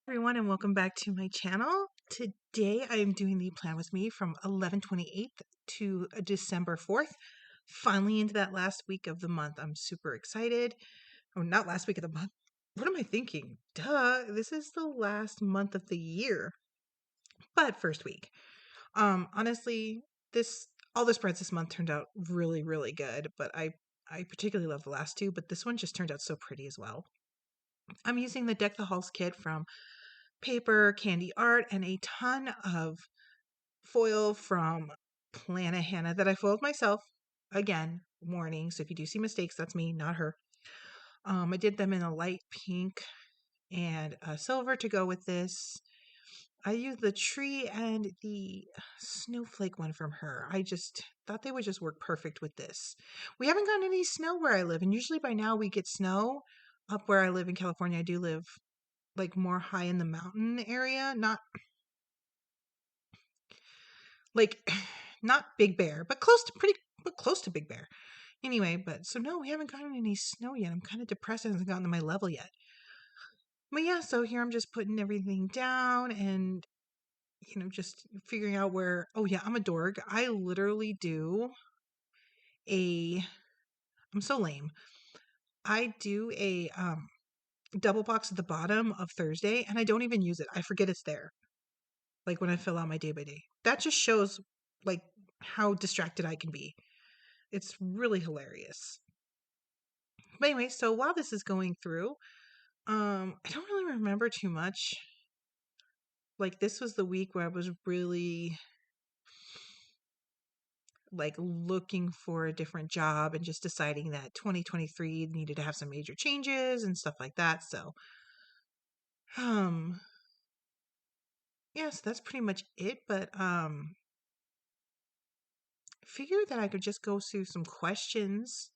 Everyone, and welcome back to my channel. Today I am doing the plan with me from 11/28 to December 4th. Finally into that last week of the month. I'm super excited. Oh, not last week of the month. What am I thinking? Duh, this is the last month of the year. But first week. Honestly, all the spreads this month turned out really, really good, but I particularly love the last two, but this one just turned out so pretty as well. I'm using the Deck the Halls kit from paper, candy art, and a ton of foil from Plannahannah that I foiled myself. Again, warning. So if you do see mistakes, that's me, not her. I did them in a light pink and a silver to go with this. I used the tree and the snowflake one from her. I just thought they would just work perfect with this. We haven't gotten any snow where I live, and usually by now we get snow up where I live in California. I do live like more high in the mountain area, not like not Big Bear, but close to Big Bear. Anyway, but so no, we haven't gotten any snow yet. I'm kind of depressed. It hasn't gotten to my level yet. But yeah, so here I'm just putting everything down and just figuring out where. Oh yeah, I'm a dork. I literally do a. I'm so lame. I do a double box at the bottom of Thursday, and I don't even use it. I forget it's there. Like when I fill out my day by day. That just shows like how distracted I can be. It's really hilarious. But anyway, so while this is going through, I don't really remember too much. Like this was the week where I was really like looking for a different job and just deciding that 2023 needed to have some major changes and stuff like that. So, um, yeah, so that's pretty much it. But figured that I could just go through some questions.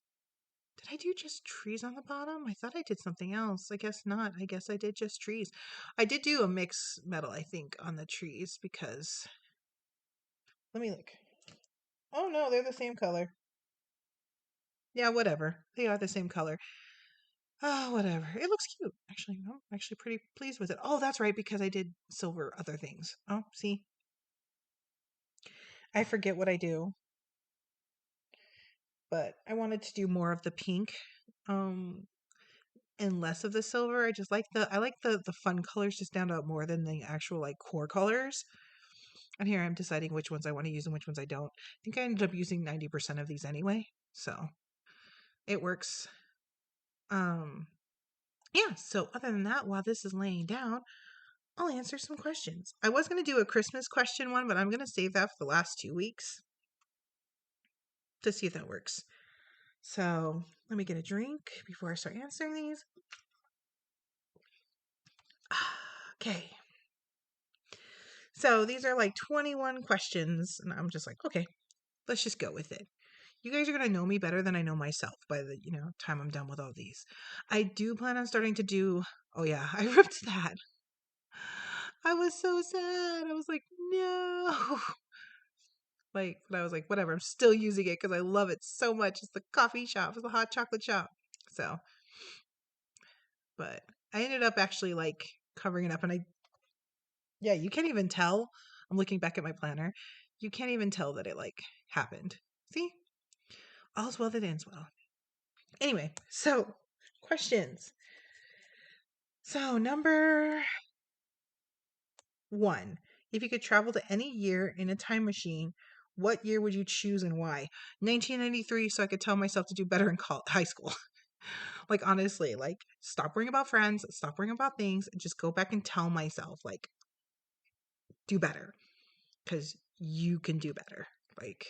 Did I do just trees on the bottom? I thought I did something else. I guess not. I guess I did just trees. I did do a mix metal, I think, on the trees because let me look. Oh no, they're the same color. Yeah, whatever. They are the same color. Oh, whatever. It looks cute. Actually, I'm actually pretty pleased with it. Oh, that's right, because I did silver other things. Oh, see? I forget what I do, but I wanted to do more of the pink. Um, and less of the silver. I like the fun colors to stand out more than the actual like core colors. And here I'm deciding which ones I want to use and which ones I don't. I think I ended up using 90% of these anyway, so it works. Um yeah, so other than that, while this is laying down, I'll answer some questions. I was going to do a Christmas question one, but I'm going to save that for the last 2 weeks to see if that works. So let me get a drink before I start answering these. Okay. So these are like 21 questions, and I'm just like, okay, let's just go with it. You guys are going to know me better than I know myself by the, time I'm done with all these. I do plan on starting to do, oh yeah, I ripped that. I was so sad. I was like, no. Like, but I was like, whatever, I'm still using it because I love it so much. It's the coffee shop, it's the hot chocolate shop. So, but I ended up actually like covering it up and yeah, you can't even tell. I'm looking back at my planner. You can't even tell that it like happened. See? All's well that ends well. Anyway, so questions. So number 1, if you could travel to any year in a time machine, what year would you choose and why? 1993, so I could tell myself to do better in high school. Like honestly, like stop worrying about friends, stop worrying about things, and just go back and tell myself like do better because you can do better. Like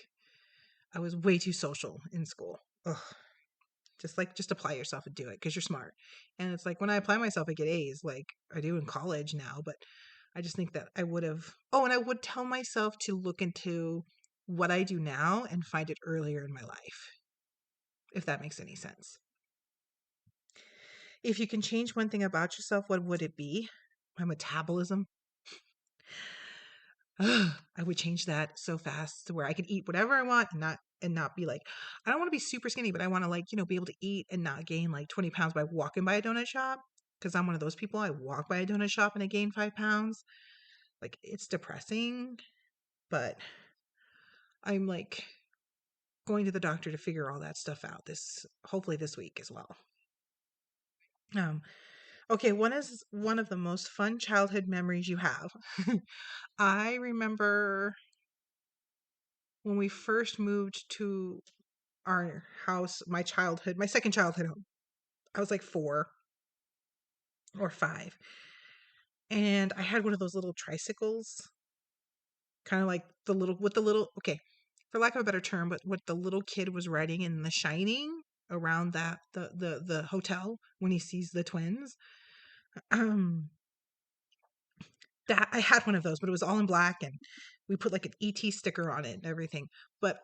I was way too social in school. Ugh. Just apply yourself and do it because you're smart. And it's like when I apply myself, I get A's like I do in college now. But I just think that I would have. Oh, and I would tell myself to look into what I do now and find it earlier in my life, if that makes any sense. If you can change one thing about yourself, what would it be? My metabolism. I would change that so fast to where I could eat whatever I want and not be like, I don't want to be super skinny, but I want to like, be able to eat and not gain like 20 pounds by walking by a donut shop. because I'm one of those people. I walk by a donut shop and I gain 5 pounds. Like, it's depressing, but I'm like going to the doctor to figure all that stuff out hopefully this week as well. Okay, one is one of the most fun childhood memories you have. I remember when we first moved to our house, my second childhood home. I was like 4 or 5. And I had one of those little tricycles, kind of like okay, for lack of a better term, but what the little kid was riding in The Shining around the hotel when he sees the twins. Um, that I had one of those, but it was all in black, and we put like an ET sticker on it and everything. But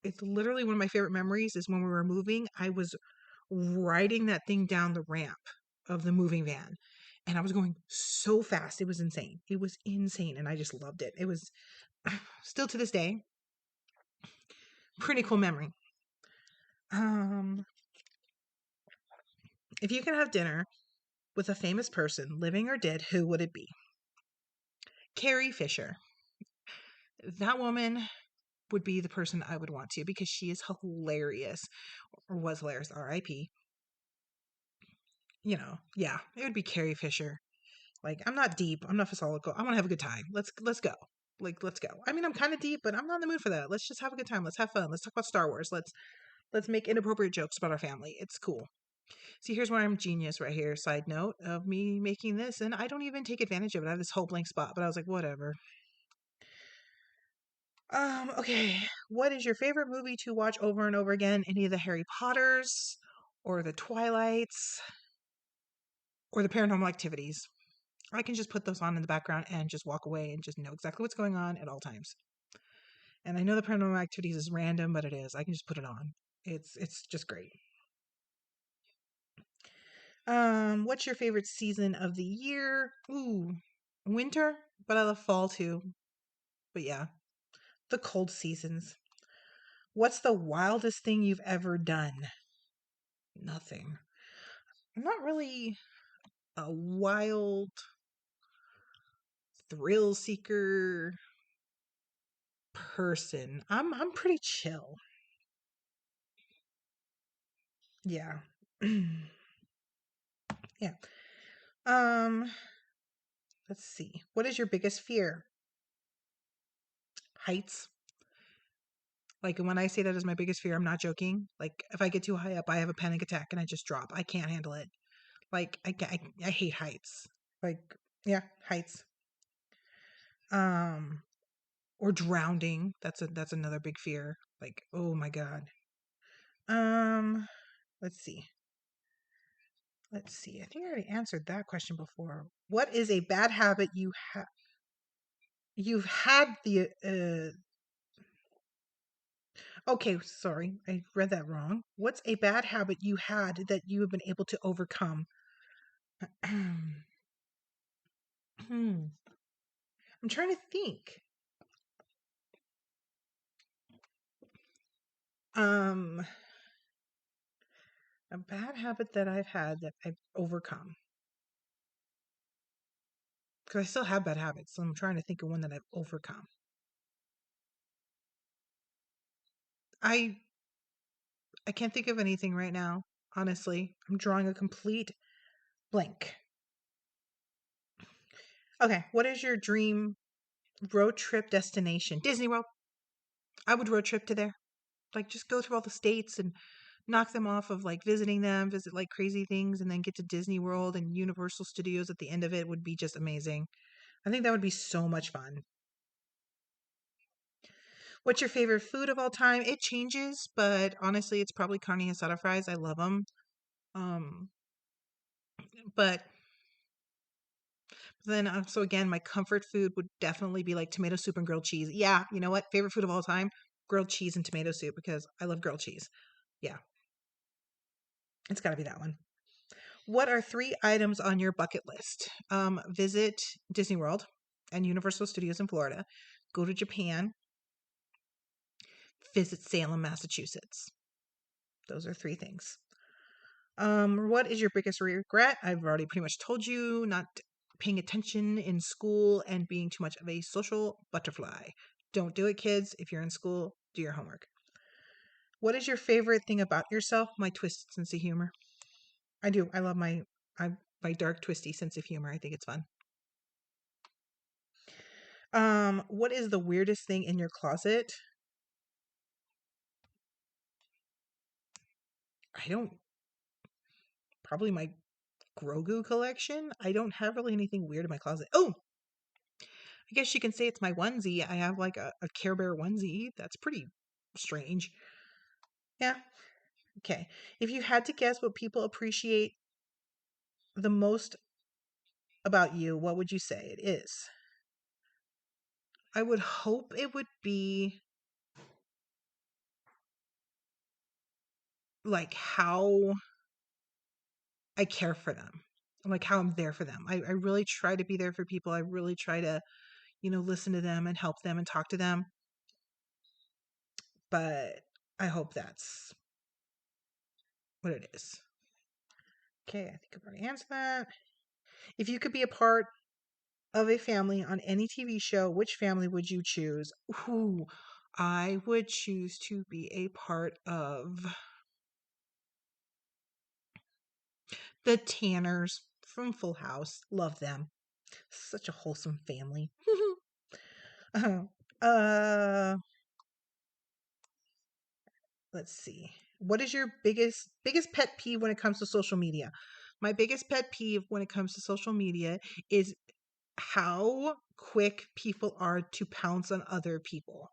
it's literally one of my favorite memories is when we were moving, I was riding that thing down the ramp of the moving van, and I was going so fast. It was insane. It was insane, and I just loved it. It was still to this day pretty cool memory. If you could have dinner with a famous person, living or dead, who would it be? Carrie Fisher. That woman would be the person I would want to, because she is hilarious, or was hilarious. R.I.P. Yeah, it would be Carrie Fisher. Like, I'm not deep. I'm not philosophical. I want to have a good time. Let's go. Like, let's go. I mean, I'm kind of deep, but I'm not in the mood for that. Let's just have a good time. Let's have fun. Let's talk about Star Wars. Let's make inappropriate jokes about our family. It's cool. See, here's where I'm genius right here. Side note of me making this, and I don't even take advantage of it. I have this whole blank spot, but I was like, whatever. Okay. What is your favorite movie to watch over and over again? Any of the Harry Potters, or the Twilights, or the Paranormal Activities? I can just put those on in the background and just walk away and just know exactly what's going on at all times. And I know the Paranormal Activities is random, but it is. I can just put it on. It's just great. What's your favorite season of the year? Ooh, winter, but I love fall too. But yeah, the cold seasons. What's the wildest thing you've ever done? Nothing. I'm not really a wild thrill seeker person. I'm pretty chill. Yeah. Yeah. Um, let's see. What is your biggest fear? Heights. Like, when I say that is my biggest fear, I'm not joking. Like, if I get too high up, I have a panic attack and I just drop. I can't handle it. Like, I hate heights. Like, yeah, heights. Um, or drowning. That's another big fear. Like, oh my God. Um, let's see. Let's see. I think I already answered that question before. What is a bad habit you've had the okay, sorry. I read that wrong. What's a bad habit you had that you have been able to overcome? I'm trying to think. Um, a bad habit that I've had that I've overcome. Because I still have bad habits, so I'm trying to think of one that I've overcome. I I can't think of anything right now, honestly. I'm drawing a complete blank. Okay, what is your dream road trip destination? Disney World. I would road trip to there. Like, just go through all the states and knock them off of like visiting them, visit like crazy things, and then get to Disney World and Universal Studios at the end of it would be just amazing. I think that would be so much fun. What's your favorite food of all time? It changes, but honestly, it's probably carne asada fries. I love them. Um, but then so again, my comfort food would definitely be like tomato soup and grilled cheese. Yeah, you know what? Favorite food of all time? Grilled cheese and tomato soup, because I love grilled cheese. Yeah, it's got to be that one. What are 3 items on your bucket list? Visit Disney World and Universal Studios in Florida. Go to Japan. Visit Salem, Massachusetts. Those are 3 things. What is your biggest regret? I've already pretty much told you, not paying attention in school and being too much of a social butterfly. Don't do it, kids. If you're in school, do your homework. What is your favorite thing about yourself? My twisted sense of humor. I do. I love my dark, twisty sense of humor. I think it's fun. What is the weirdest thing in your closet? I don't. Probably my Grogu collection. I don't have really anything weird in my closet. Oh, I guess you can say it's my onesie. I have like a Care Bear onesie. That's pretty strange. Yeah. Okay. If you had to guess what people appreciate the most about you, what would you say it is? I would hope it would be like how I care for them, like how I'm there for them. I really try to be there for people. I really try to, listen to them and help them and talk to them. But I hope that's what it is. Okay, I think I've already answered that. If you could be a part of a family on any TV show, which family would you choose? Ooh, I would choose to be a part of the Tanners from Full House. Love them. Such a wholesome family. uh, let's see. What is your biggest pet peeve when it comes to social media? My biggest pet peeve when it comes to social media is how quick people are to pounce on other people.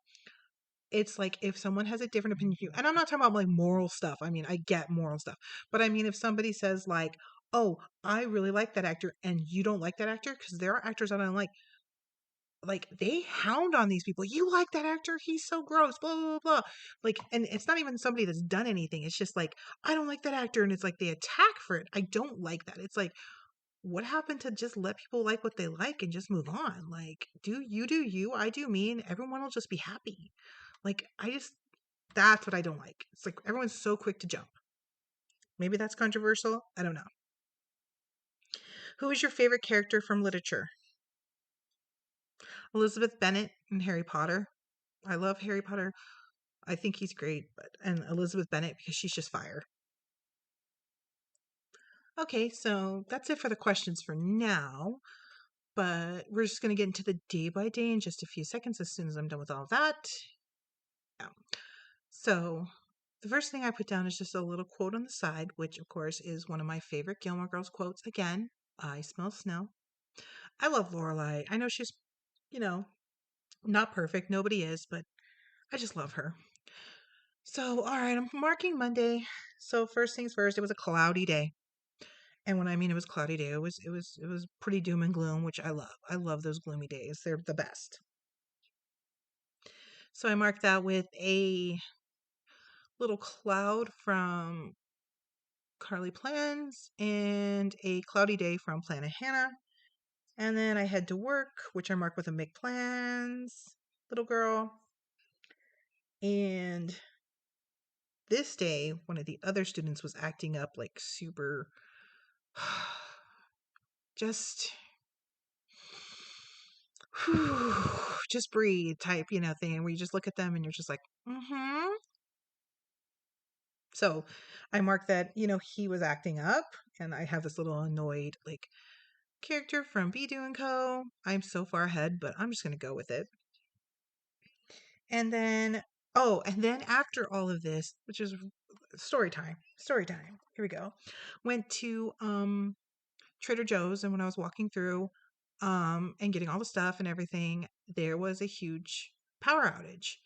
It's like if someone has a different opinion than you, and I'm not talking about like moral stuff. I mean, I get moral stuff, but I mean, if somebody says like, "Oh, I really like that actor," and you don't like that actor, because there are actors that I don't like they hound on these people. You like that actor? He's so gross. Blah blah blah. Like, and it's not even somebody that's done anything. It's just like I don't like that actor, and it's like they attack for it. I don't like that. It's like what happened to just let people like what they like and just move on? Like, do you, I do me, and everyone will just be happy. Like, that's what I don't like. It's like everyone's so quick to jump. Maybe that's controversial. I don't know. Who is your favorite character from literature? Elizabeth Bennet in Harry Potter. I love Harry Potter. I think he's great, and Elizabeth Bennet because she's just fire. Okay, so that's it for the questions for now. But we're just going to get into the day by day in just a few seconds as soon as I'm done with all of that. Yeah. So the first thing I put down is just a little quote on the side, which of course is one of my favorite Gilmore Girls quotes. Again, I smell snow. I love Lorelai. I know she's, you know, not perfect. Nobody is, but I just love her. So, all right, I'm marking Monday. So first things first, it was a cloudy day. And when I mean it was a cloudy day, it was pretty doom and gloom, which I love. I love those gloomy days. They're the best. So I marked that with a little cloud from CarleaPlans and a cloudy day from Plannahannah. And then I head to work, which I mark with a make plans, little girl. And this day, one of the other students was acting up like super, just, just breathe type, thing where you just look at them and you're just like, mm-hmm. So I marked that, he was acting up, and I have this little annoyed, like, character from Beedoh and Co. I'm so far ahead, but I'm just going to go with it. And then, and then after all of this, which is story time. Here we go. Went to Trader Joe's, and when I was walking through and getting all the stuff and everything, there was a huge power outage.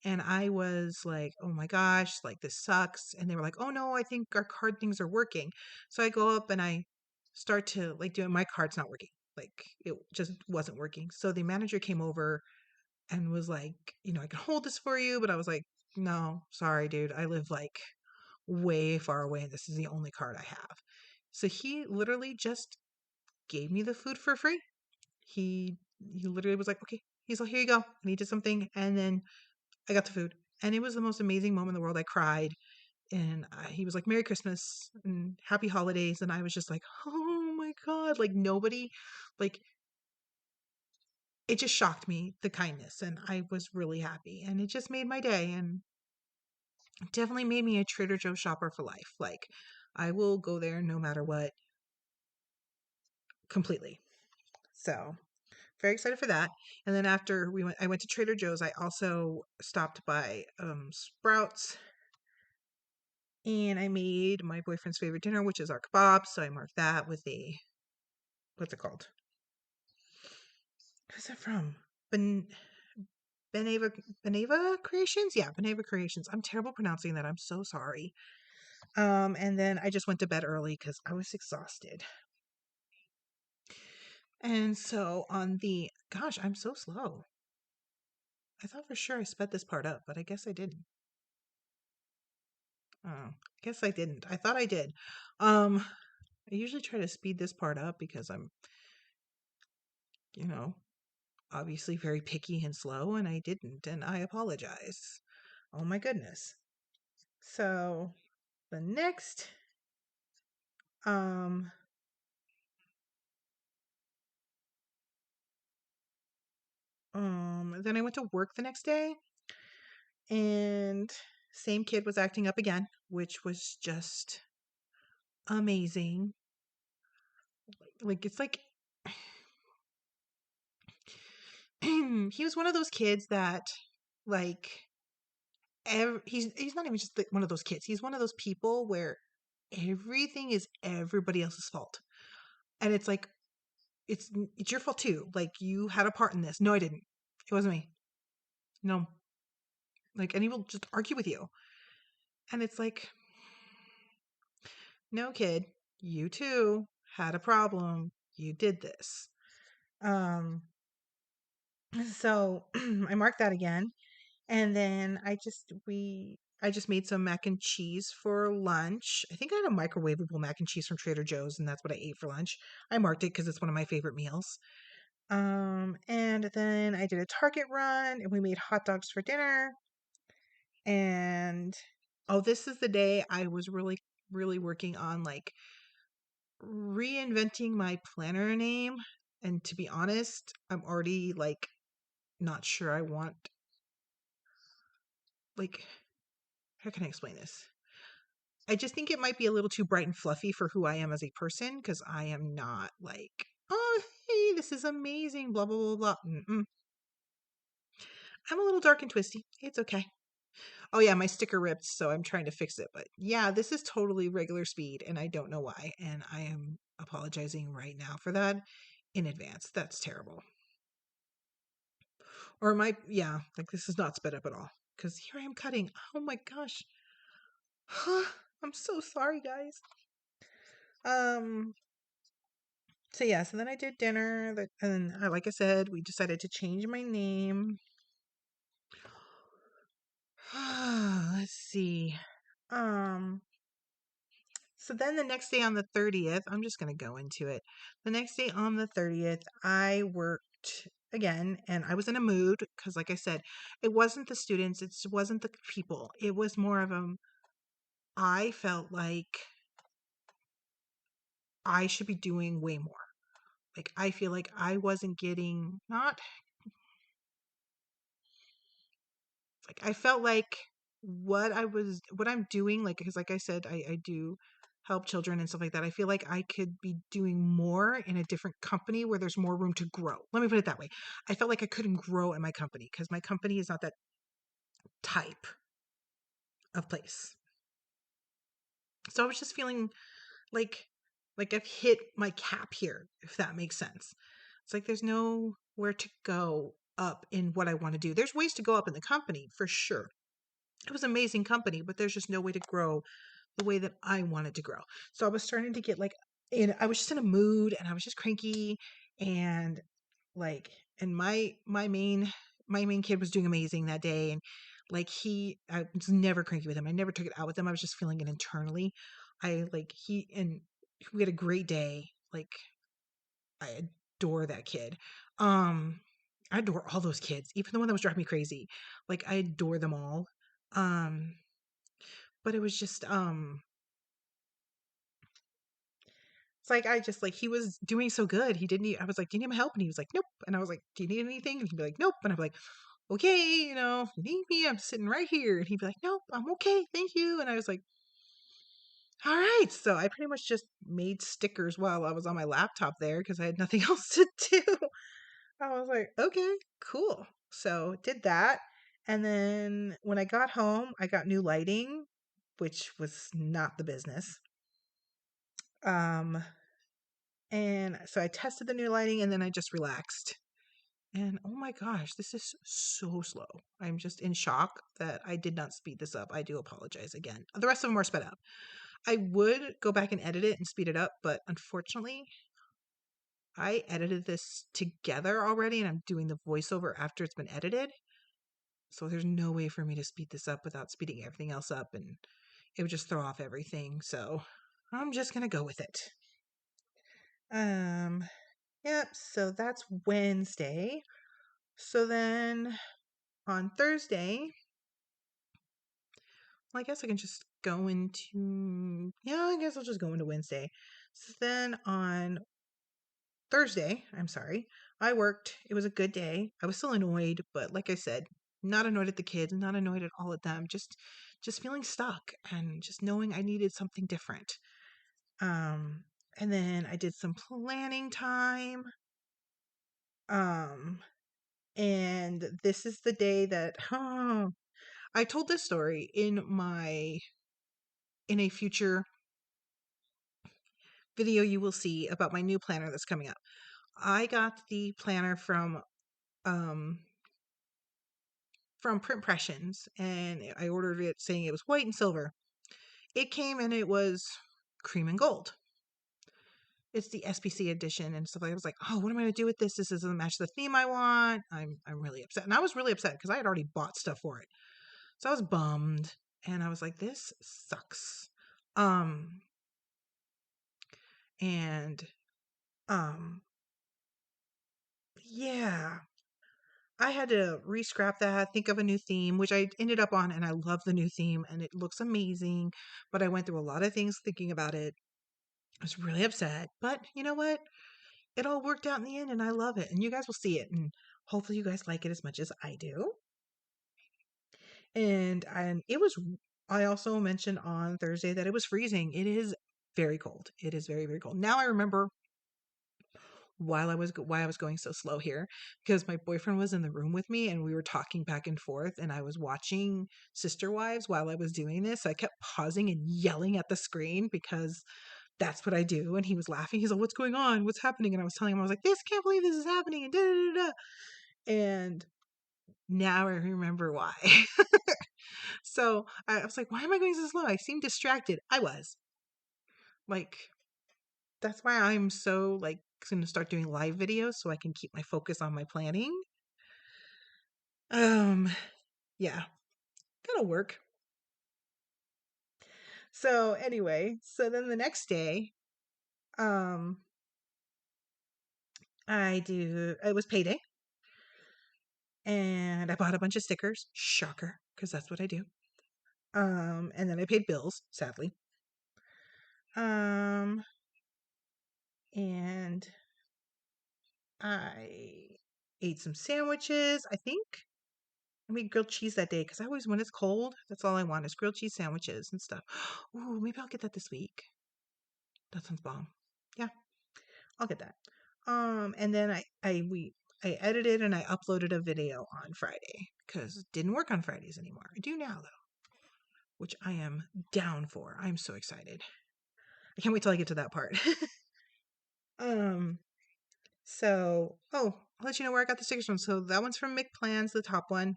And I was like, oh my gosh, like this sucks. And they were like, oh no, I think our card things are working. So I go up and I start to like do it. My card's not working. Like it just wasn't working. So the manager came over and was like, I can hold this for you. But I was like, no, sorry, dude. I live like way far away and this is the only card I have. So he literally just gave me the food for free. He literally was like, okay, he's like, here you go. And he did something and then I got the food. And it was the most amazing moment in the world. I cried. and he was like, Merry Christmas and Happy Holidays. And I was just like, oh my God, like nobody, like it just shocked me, the kindness. And I was really happy. And it just made my day. And definitely made me a Trader Joe's shopper for life. Like I will go there no matter what, completely. So very excited for that. And then after I went to Trader Joe's. I also stopped by Sprouts, and I made my boyfriend's favorite dinner, which is our kebab. So I marked that with a, what's it called? Who's that from? Ben Beneva Beneva Creations? Yeah, Beneva Creations. I'm terrible pronouncing that. I'm so sorry. And then I just went to bed early because I was exhausted. And so on the, gosh, I'm so slow. I thought for sure I sped this part up, but I guess I didn't. Oh, I guess I didn't. I thought I did. I usually try to speed this part up because I'm, you know, obviously very picky and slow, and I didn't, and I apologize. Oh my goodness. So the next, um, then I went to work the next day, and same kid was acting up again, which was just amazing. Like it's like he was one of those kids that like he's not even just like one of those kids. He's one of those people where everything is everybody else's fault. And it's like it's your fault too. Like you had a part in this. No, I didn't. It wasn't me. No. Like and he will just argue with you. And it's like, no kid, you too had a problem. You did this. Um so I marked that again. And then I just made some mac and cheese for lunch. I think I had a microwavable mac and cheese from Trader Joe's, and that's what I ate for lunch. I marked it because it's one of my favorite meals. And then I did a Target run, and we made hot dogs for dinner. And oh, this is the day I was really, really working on like reinventing my planner name. And to be honest, I'm already like not sure I want, like, how can I explain this? I just think it might be a little too bright and fluffy for who I am as a person because I am not like, oh, hey, this is amazing, blah, blah, blah, blah. Mm-mm. I'm a little dark and twisty. It's okay. Oh, yeah, my sticker ripped, so I'm trying to fix it. But yeah, this is totally regular speed, and I don't know why. And I am apologizing right now for that in advance. That's terrible. Or yeah, like this is not sped up at all because here I am cutting. Oh my gosh. I'm so sorry, guys. Um, So yeah, so then I did dinner, and like I said, we decided to change my name. Let's see. Um, so then the next day on the 30th, I'm just gonna go into it. The next day on the 30th, I worked again, and I was in a mood because, like I said, it wasn't the students, it wasn't the people. It was more of I felt like I should be doing way more. Like I feel like I wasn't getting not like I felt like what I'm doing, like because like I said, I do help children and stuff like that. I feel like I could be doing more in a different company where there's more room to grow. Let me put it that way. I felt like I couldn't grow in my company because my company is not that type of place. So I was just feeling like I've hit my cap here, if that makes sense. It's like there's nowhere to go up in what I want to do. There's ways to go up in the company for sure. It was an amazing company, but there's just no way to grow the way that I wanted to grow. So I was starting to get like I was just in a mood and I was just cranky and like and my main kid was doing amazing that day, and like I was never cranky with him. I never took it out with him. I was just feeling it internally. I like he and we had a great day. Like I adore that kid. Um I adore all those kids, even the one that was driving me crazy. Like I adore them all. Um but it was just it's like I just like he was doing so good. He didn't need, I was like, "Do you need my help?" And he was like, "Nope." And I was like, "Do you need anything?" And he'd be like, "Nope." And I'm like, "Okay, if you need me, I'm sitting right here." And he'd be like, "Nope, I'm okay, thank you." And I was like, "All right." So I pretty much just made stickers while I was on my laptop there because I had nothing else to do. I was like, "Okay, cool." So did that. And then when I got home, I got new lighting, which was not the business. Um, and so I tested the new lighting and then I just relaxed. And oh my gosh, this is so slow. I'm just in shock that I did not speed this up. I do apologize again. The rest of them are sped up. I would go back and edit it and speed it up, but unfortunately, I edited this together already and I'm doing the voiceover after it's been edited. So there's no way for me to speed this up without speeding everything else up and it would just throw off everything. So I'm just going to go with it. Yep, so that's Wednesday. So then on Thursday, well, I guess I can just go into, yeah, I guess I'll just go into Wednesday. So then on Thursday, I'm sorry, I worked. It was a good day. I was still annoyed, but like I said, not annoyed at the kids, not annoyed at all at them, just feeling stuck and just knowing I needed something different. Um, and then I did some planning time. Um, and this is the day that I told this story in a future video you will see about my new planner that's coming up. I got the planner um from Print Impressions and I ordered it saying it was white and silver. It came and it was cream and gold. It's the SPC edition and stuff like that. I was like, "Oh, what am I going to do with this? This doesn't match the theme I want." I'm really upset. And I was really upset because I had already bought stuff for it. So I was bummed and I was like, "This sucks." Um and um yeah, I had to re-scrap that, think of a new theme, which I ended up on, and I love the new theme, and it looks amazing. But I went through a lot of things thinking about it. I was really upset, but you know what? It all worked out in the end, and I love it. And you guys will see it, and hopefully you guys like it as much as I do. And it was. I also mentioned on Thursday that it was freezing. It is very cold. It is very very cold. Now I remember why I was going so slow here because my boyfriend was in the room with me and we were talking back and forth and I was watching Sister Wives while I was doing this. So I kept pausing and yelling at the screen because that's what I do. And he was laughing. He's like, "What's going on? What's happening?" And I was telling him, I was like, "This, can't believe this is happening." And da da da da. And now I remember why. So I was like, "Why am I going so slow? I seem distracted." I was like, that's why I'm so like going to start doing live videos so I can keep my focus on my planning. Um, yeah, that'll work. So anyway, so then the next day, um, it was payday and I bought a bunch of stickers. Shocker, because that's what I do. And then I paid bills, sadly. Um, and I ate some sandwiches. I think I made grilled cheese that day because I always, when it's cold, that's all I want is grilled cheese sandwiches and stuff. Ooh, maybe I'll get that this week. That sounds bomb. Yeah, I'll get that. And then I edited and I uploaded a video on Friday because it didn't work on Fridays anymore. I do now though, which I am down for. I'm so excited. I can't wait till I get to that part. um, I'll let you know where I got the stickers from. So that one's from McPlans, the top one.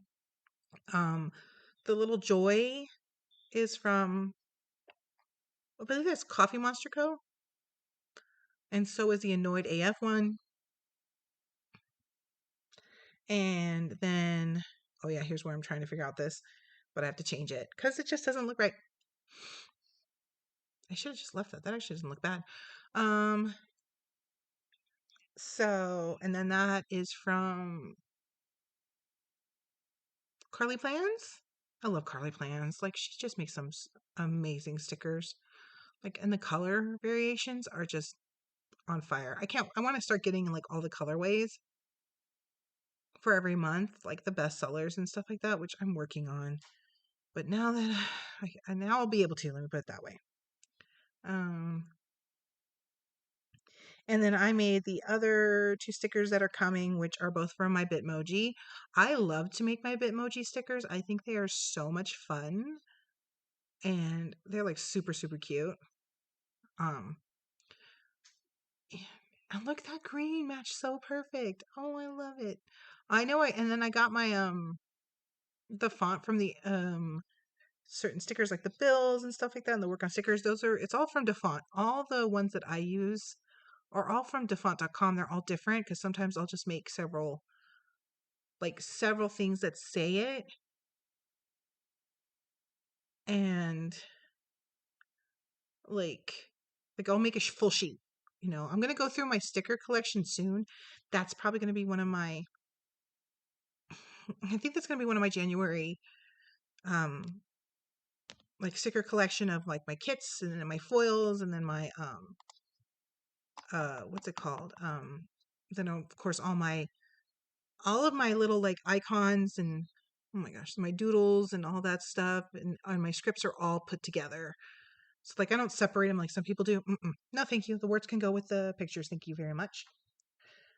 Um, the little joy is from, I believe that's Coffee Monster Co. And so is the Annoyed AF one. And then, oh yeah, here's where I'm trying to figure out this, but I have to change it because it just doesn't look right. I should have just left that. That actually doesn't look bad. Um, and then that is from CarleaPlans. I love CarleaPlans. Like, she just makes some amazing stickers. Like, and the color variations are just on fire. I want to start getting like all the colorways for every month, like the best sellers and stuff like that, which I'm working on. But now that now I'll be able to, let me put it that way. Um, and then I made the other two stickers that are coming, which are both from my Bitmoji. I love to make my Bitmoji stickers. I think they are so much fun and they're like super, super cute. Um, and look, that green matched so perfect. Oh, I love it. I know and then I got my the font from the certain stickers like the bills and stuff like that and the work on stickers. It's all from DeFont. All the ones that I use are all from DeFont.com. They're all different because sometimes I'll just make several things that say it, and like I'll make a full sheet. I'm gonna go through my sticker collection soon. That's probably gonna be one of my. I think that's gonna be one of my January like sticker collection of like my kits and then my foils and then my what's it called? Then of course all of my little like icons and oh my gosh, my doodles and all that stuff and my scripts are all put together. So like I don't separate them like some people do. No, thank you. The words can go with the pictures. Thank you very much.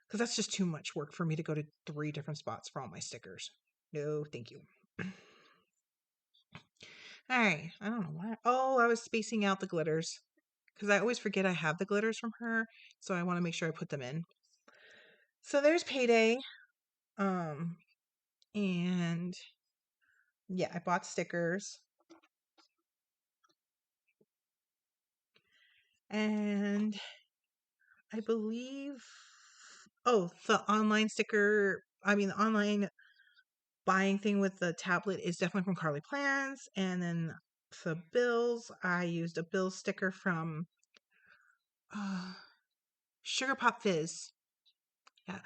Because that's just too much work for me to go to 3 different spots for all my stickers. No, thank you. All right. I don't know why. Oh, I was spacing out the glitters because I always forget I have the glitters from her. So I want to make sure I put them in. So there's payday. Um, and yeah, I bought stickers. And I believe, oh, the online the online buying thing with the tablet is definitely from CarleaPlans. And then the bills, I used a bill sticker from uh, Sugar Pop Fizz. Yeah.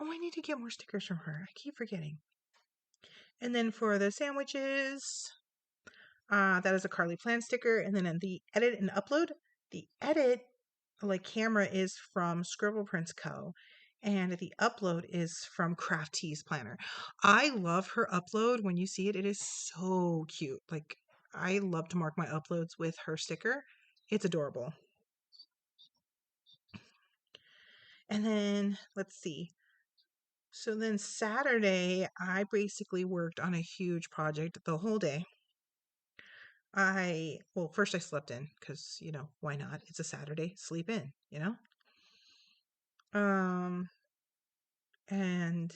Oh, I need to get more stickers from her. I keep forgetting. And then for the sandwiches, that is a CarleaPlans sticker. And then in the edit and upload, the edit like camera is from Scribble Prints Co. And the upload is from Crafty's Planner. I love her upload. When you see it, it is so cute. Like, I love to mark my uploads with her sticker. It's adorable. And then, let's see. So then Saturday, I basically worked on a huge project the whole day. First I slept in because, why not? It's a Saturday, sleep in, and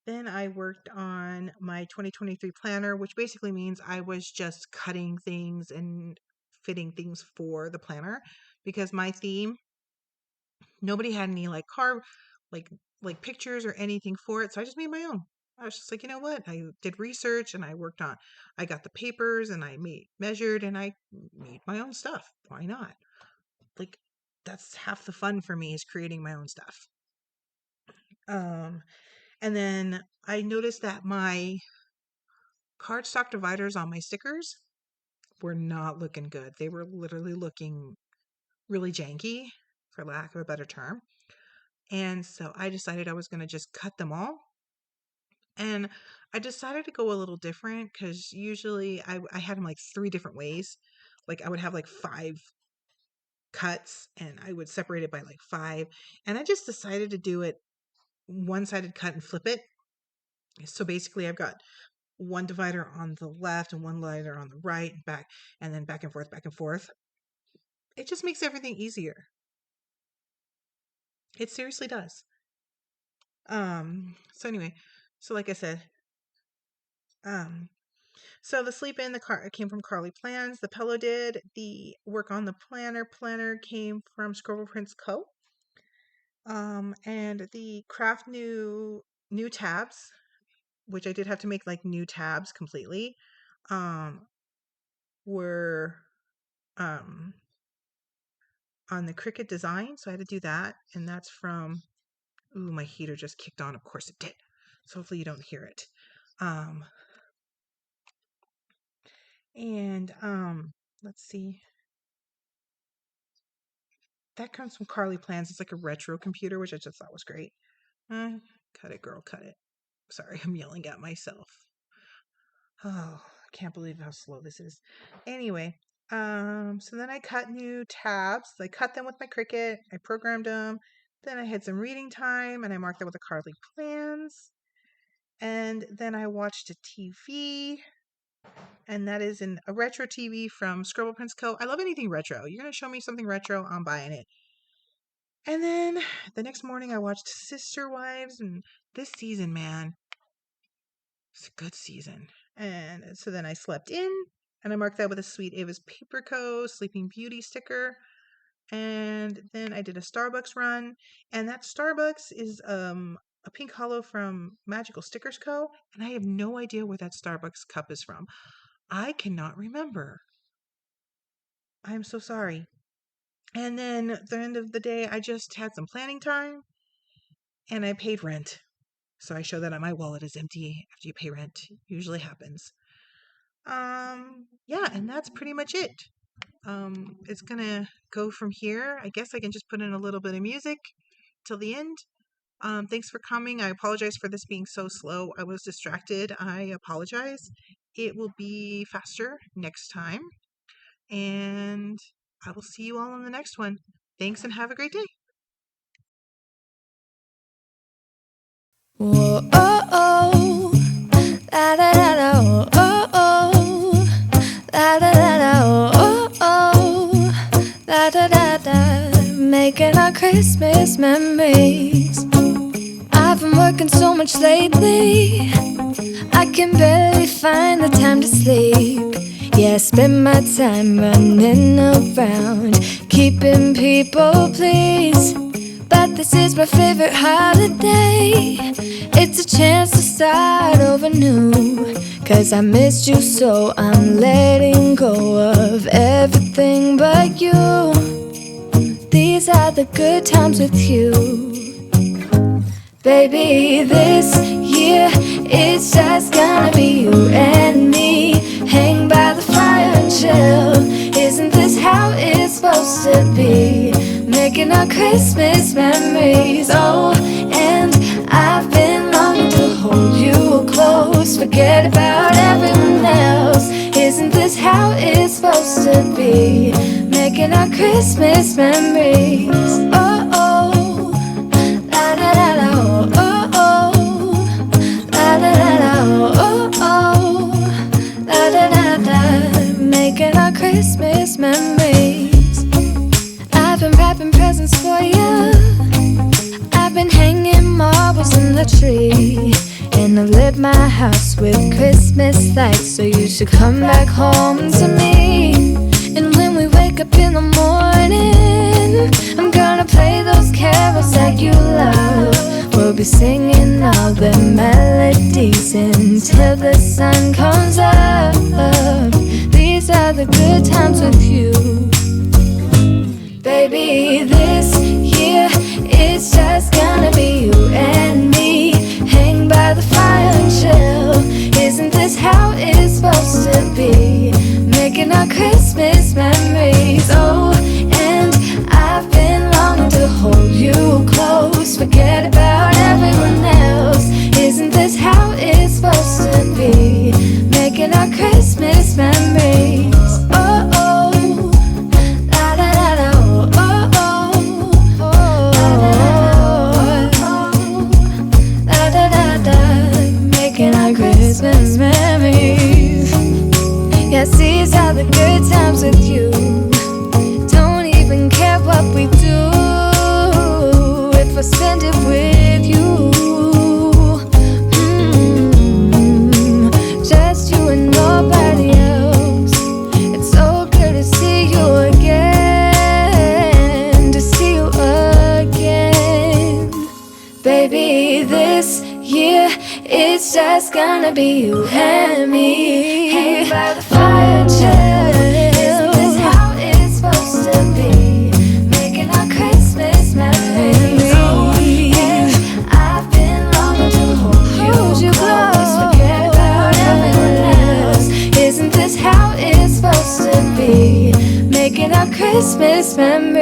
then I worked on my 2023 planner, which basically means I was just cutting things and fitting things for the planner because my theme, nobody had any like like pictures or anything for it, so I just made my own. I was just like, you know what? I did research and I got the papers and I measured and I made my own stuff. Why not? Like, that's half the fun for me is creating my own stuff. Um, and then I noticed that my cardstock dividers on my stickers were not looking good. They were literally looking really janky, for lack of a better term. And so I decided I was going to just cut them all. And I decided to go a little different because usually I had them like 3 different ways. Like I would have like 5 cuts and I would separate it by like 5. And I just decided to do it one-sided cut and flip it. So basically I've got one divider on the left and one divider on the right and back, and then back and forth, back and forth. It just makes everything easier. It seriously does. So anyway, so like I said, so the sleep in the car came from CarleaPlans. The pillow did. The work on the planner came from Scribble Prints Co. And the craft new tabs, which I did have to make like new tabs completely, were on the Cricut design. So I had to do that. And that's from, ooh, my heater just kicked on. Of course it did. So hopefully you don't hear it. And let's see. That comes from CarleaPlans. It's like a retro computer, which I just thought was great. Cut it, girl, cut it. Sorry, I'm yelling at myself. Oh, I can't believe how slow this is. Anyway, so then I cut new tabs. I cut them with my Cricut. I programmed them. Then I had some reading time, and I marked that with the CarleaPlans. And then I watched a TV, and that is a retro TV from Scribble Prints Co. I love anything retro. You're gonna show me something retro, I'm buying it. And then the next morning, I watched Sister Wives, and this season, man, it's a good season. And so then I slept in, and I marked that with a sweet Avas Paper Co. Sleeping Beauty sticker. And then I did a Starbucks run, and that Starbucks is a pink hollow from Magical Stickers Co. And I have no idea where that Starbucks cup is from. I cannot remember. I am so sorry. And then at the end of the day, I just had some planning time, and I paid rent. So I show that my wallet is empty after you pay rent. Usually happens. Yeah, and that's pretty much it. It's gonna go from here. I guess I can just put in a little bit of music till the end. Thanks for coming. I apologize for this being so slow. I was distracted. I apologize. It will be faster next time. And I will see you all in the next one. Thanks and have a great day. Whoa, oh, oh, la da da da, oh, oh, la da da da, oh, oh, la da da da, making our Christmas memories. I've been working so much lately, I can barely find the time to sleep. Yeah, I spend my time running around, keeping people pleased. But this is my favorite holiday. It's a chance to start over new. 'Cause I missed you, so I'm letting go of everything but you. These are the good times with you. Baby, this year it's just gonna be you and me. Hang by the fire and chill. Isn't this how it's supposed to be? Making our Christmas memories. Oh, and I've been longing to hold you close. Forget about everyone else. Isn't this how it's supposed to be? Making our Christmas memories. Oh, oh, la da da da, oh, oh, la da da da, oh, oh, la da da da. Making our Christmas memories. I've been wrapping presents for you. I've been hanging marbles in the tree. And I've lit my house with Christmas lights. So you should come back home to me. And when we wake up in the morning, I'm gonna play those carols that you love. We'll be singing all the melodies until the sun comes up. These are the good times with you. Baby, this year it's just gonna be you and me. Hang by the fire and chill. Isn't this how it's supposed to be? Making our Christmas memories. Oh, and I've been longing to hold you close. Forget about everyone else. Isn't this how it's supposed to be? Making our Christmas memories. Oh, oh, la da da da, oh, oh, oh, la da da da. Making our Christmas memories. Yes, these are the good times with you. Don't even care what we do if I spend it with you. Just you and nobody else. It's so good to see you again. To see you again. Baby, this year it's just gonna be you and me. Hang by the fire and chill. Isn't this how it's supposed to be? Making our Christmas memories. Oh, and I've been longing to hold you close. Forget about everyone else. Isn't this how it's memories